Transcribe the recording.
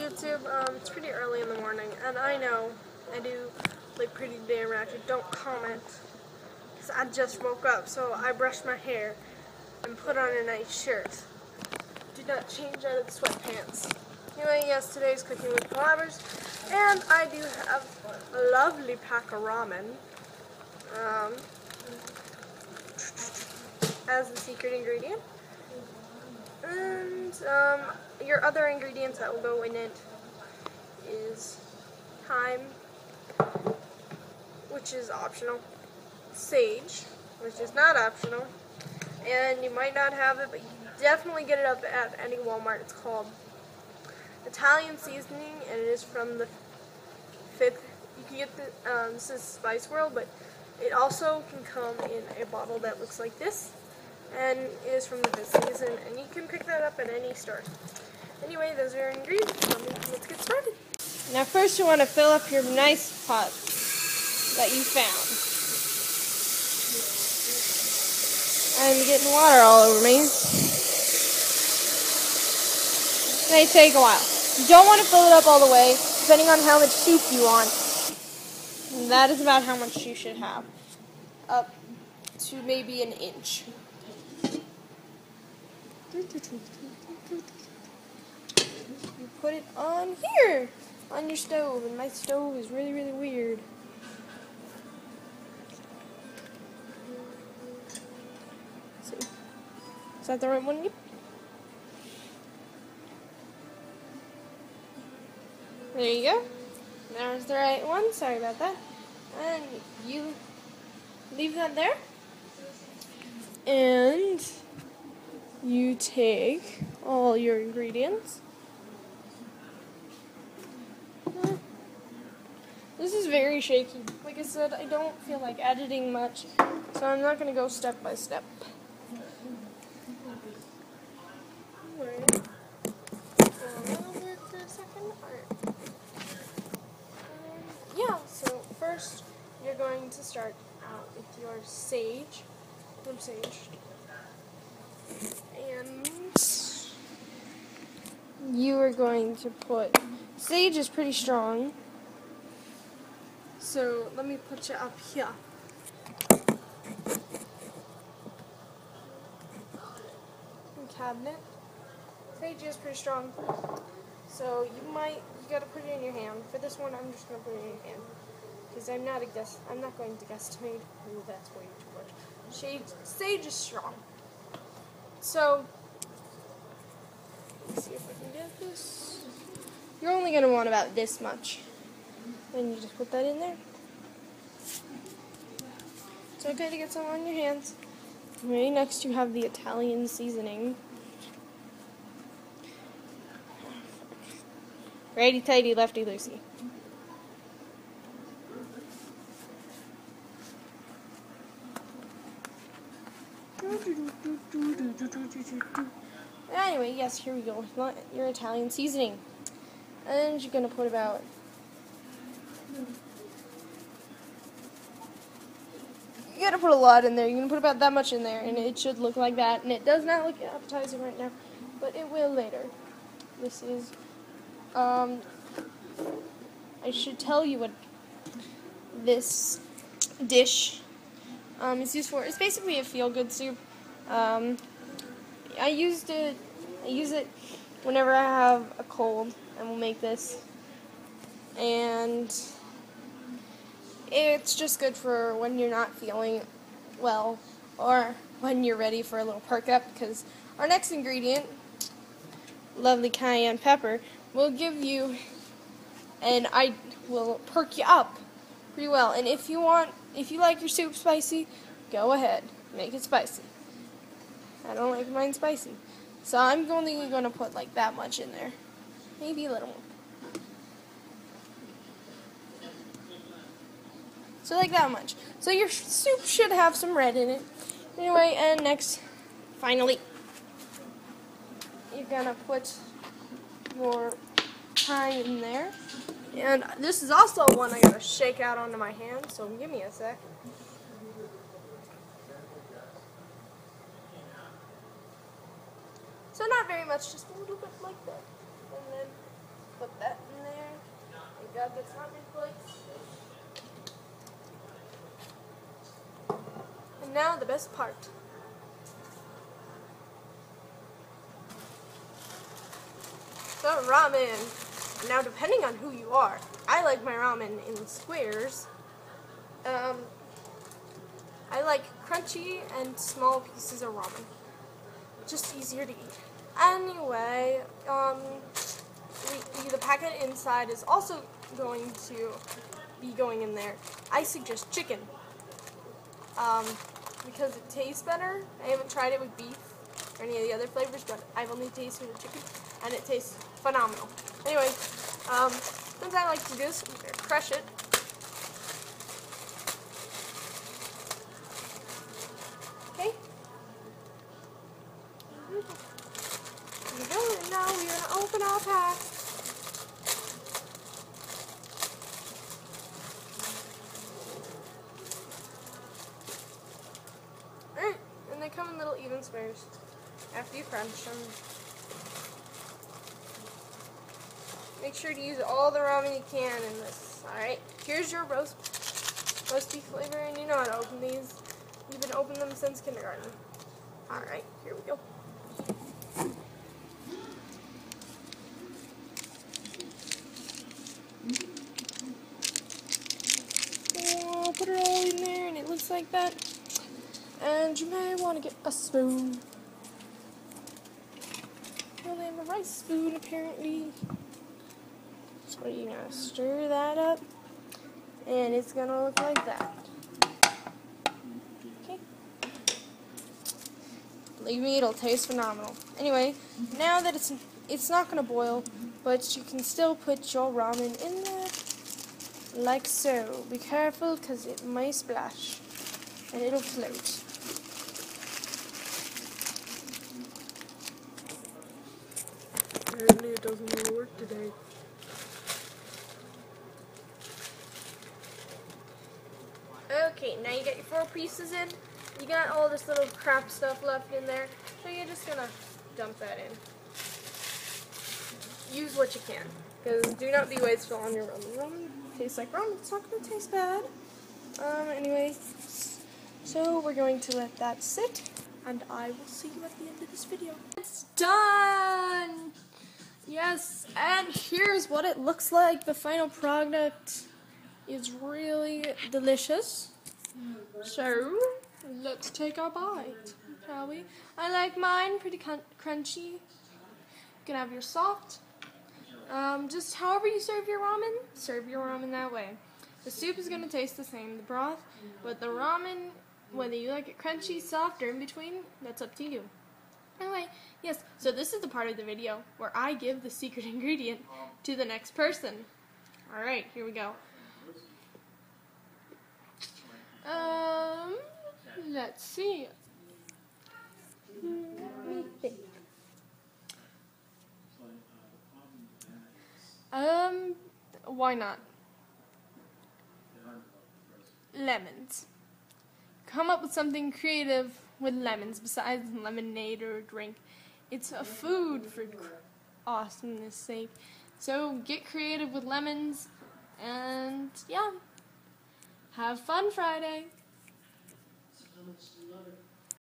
YouTube. It's pretty early in the morning, and I know I do look pretty damn ratchet. Don't comment, because I just woke up, so I brushed my hair and put on a nice shirt. Do not change out of the sweatpants. Anyway, yes, today's Cooking with Collabers, and I do have a lovely pack of ramen as the secret ingredient. And your other ingredients that will go in it is thyme, which is optional, sage, which is not optional, and you might not have it, but you can definitely get it up at any Walmart. It's called Italian seasoning, and it is from the fifth. You can get the this is Spice World, but it also can come in a bottle that looks like this, and it is from the fifth season, and you can pick that up at any store. Anyway, those are your ingredients. Let's get started. Now, first you want to fill up your nice pot that you found. I'm getting water all over me. It may take a while. You don't want to fill it up all the way, depending on how much soup you want. And that is about how much you should have. Up to maybe an inch. You put it on here, on your stove, and my stove is really, really weird. Let's see. Is that the right one? Yep. There you go. There's the right one. Sorry about that. And you leave that there. And you take all your ingredients. This is very shaky. Like I said, I don't feel like editing much, so I'm not going to go step by step. Yeah, so first you're going to start out with your sage. Some sage. And you are going to put, sage is pretty strong, so let me put you up here. Cabinet. Sage is pretty strong, so you gotta put it in your hand. For this one, I'm just gonna put it in your hand, because I'm not going to guesstimate. Ooh, that's way too much. Sage is strong. So, let's see if I can get this. You're only going to want about this much. And you just put that in there. It's okay to get some on your hands. Right next you have the Italian seasoning. Righty tighty, lefty loosey. Anyway, yes, here we go. Your Italian seasoning. And you're going to put about... You got to put a lot in there. You're going to put about that much in there, and it should look like that. And it does not look appetizing right now, but it will later. This is... I should tell you what this dish is used for. It's basically a feel-good soup. I use it whenever I have a cold, and we'll make this. And it's just good for when you're not feeling well, or when you're ready for a little perk up, because our next ingredient, lovely cayenne pepper, will give you, and I will perk you up pretty well. And if you like your soup spicy, go ahead, make it spicy. I don't like mine spicy, so I'm only going to put like that much in there, maybe a little more. So like that much. So your soup should have some red in it. Anyway, and next, finally, you're gonna put your thyme in there. And this is also one I gotta shake out onto my hand, so give me a sec. So not very much, just a little bit like that. And then put that that gets not in place. And now the best part. The ramen. Now depending on who you are, I like my ramen in squares. I like crunchy and small pieces of ramen. Just easier to eat. Anyway, the packet inside is also going to be going in there. I suggest chicken. Because it tastes better. I haven't tried it with beef or any of the other flavors, but I've only tasted it with chicken, and it tastes phenomenal. Anyway, since I like to do this, I'm going to crush it. Okay. Here we go, and now we're going to open our pack. Alright, and they come in little even squares after you crunch them. Make sure to use all the ramen you can in this. Alright, here's your roast beef flavor, and you know how to open these. You've been opening them since kindergarten. Alright, here we go. Oh, put it all in there, and it looks like that. And you may want to get a spoon. Well, they have a rice spoon, apparently. So you're going to stir that up, and it's going to look like that. Okay. Believe me, it'll taste phenomenal. Anyway, now that it's not going to boil, but you can still put your ramen in there, like so. Be careful, because it may splash, and it'll float. Apparently it doesn't really work today. Okay, now you got your 4 pieces in. You got all this little crap stuff left in there, so you're just gonna dump that in. Use what you can, because do not be wasteful on your ramen. Ramen tastes like ramen. It's not gonna taste bad. Anyway, so we're going to let that sit, and I will see you at the end of this video. It's done! Yes, and here's what it looks like. The final product is really delicious. So, let's take our bite, shall we? I like mine pretty crunchy. You can have your soft. Just however you serve your ramen that way. The soup is going to taste the same, the broth, but the ramen, whether you like it crunchy, soft, or in between, that's up to you. Anyway, yes, so this is the part of the video where I give the secret ingredient to the next person. Alright, here we go. Let's see. Let me think. Why not? Lemons. Come up with something creative with lemons besides lemonade or a drink. It's a food for awesomeness sake. So get creative with lemons, and yeah, have fun Friday.